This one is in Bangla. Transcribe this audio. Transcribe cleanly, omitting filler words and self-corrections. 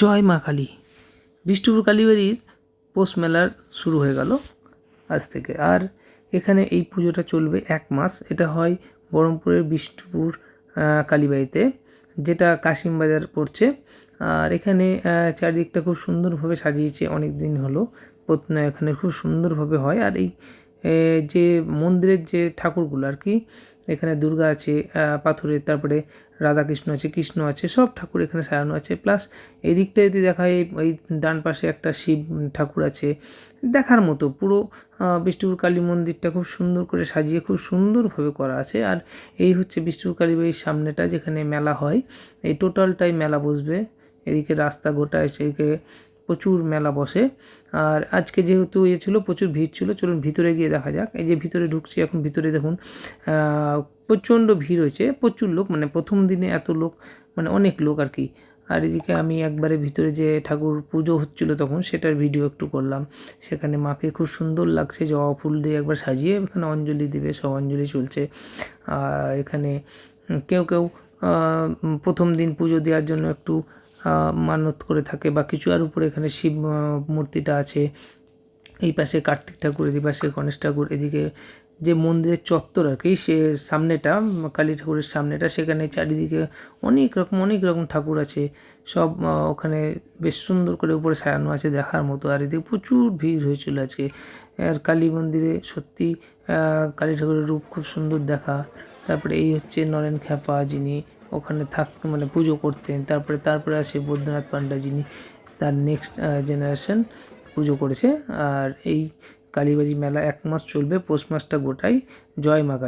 জয় মা কালী। বিষ্ণুপুর কালীবাড়ির পৌষ মেলার শুরু হয়ে গেল আজ থেকে। আর এখানে এই পুজোটা চলবে 1 মাস। এটা হয় বহরমপুরের বিষ্ণুপুর কালীবাড়িতে, যেটা কাশিমবাজার পড়ছে। আর এখানে চারিদিকটা খুব সুন্দরভাবে সাজিয়েছে, অনেক দিন হলো এখানে খুব সুন্দরভাবে হয়। আর এই যে মন্দিরের যে ঠাকুরগুলো আর কি, এখানে দুর্গা আছে পাথরের, তারপরে রাধাকৃষ্ণ আছে, কৃষ্ণ আছে, সব ঠাকুর এখানে সাজানো আছে। প্লাস এই দিকটা যদি দেখা হয়, এই ডান পাশে একটা শিব ঠাকুর আছে, দেখার মতো। পুরো বিষ্ণুপুর কালী মন্দিরটা খুব সুন্দর করে সাজিয়ে খুব সুন্দরভাবে করা আছে। আর এই হচ্ছে বিষ্ণুপুর কালীবাড়ির সামনেটা, যেখানে মেলা হয়। এই টোটালটাই মেলা বসবে। এদিকে রাস্তা গোটায়, সেদিকে প্রচুর মেলা বসে। আর আজকে যেহেতু ছিল, প্রচুর ভিড় ছিল। চলুন ভিতরে গিয়ে দেখা যাক। এই যে ভিতরে ঢুকছি এখন, ভিতরে দেখুন প্রচণ্ড ভিড় হয়েছে, প্রচুর লোক। মানে প্রথম দিনে এত লোক, মানে অনেক লোক আর কি। আর এদিকে আমি একবারে ভিতরে যে ঠাকুর পুজো হচ্ছিল তখন সেটার ভিডিও একটু করলাম। সেখানে মাকে খুব সুন্দর লাগছে, জবা ফুল দিয়ে একবার সাজিয়ে এখানে অঞ্জলি দিবে, সব অঞ্জলি চলছে। আর এখানে কেউ কেউ প্রথম দিন পুজো দেওয়ার জন্য একটু মানত করে থাকে বা কিছু। আর উপরে এখানে শিব মূর্তিটা আছে, এই পাশে কার্তিক ঠাকুর, এই পাশে গণেশ ঠাকুর। এদিকে যে মন্দিরের চত্বর আর কি, সে সামনেটা কালী ঠাকুরের সামনেটা, সেখানে চারিদিকে অনেক রকম ঠাকুর আছে। সব ওখানে বেশ সুন্দর করে উপরে সাজানো আছে, দেখার মতো। আর এদিকে প্রচুর ভিড় হয়েছিল আজকে। আর কালী মন্দিরে সত্যি কালী ঠাকুরের রূপ খুব সুন্দর দেখা। তারপরে এই হচ্ছে নরেন খ্যাপা, যিনি ওখানে মানে পুজো করতেন। তারপরে আসে বৈদ্যনাথ পান্ডা, যিনি তার নেক্সট জেনারেশন পুজো করেছে। আর এই কালীবাড়ি মেলা 1 মাস চলবে, পৌষ মাসটা গোটাই। জয় মা কালী।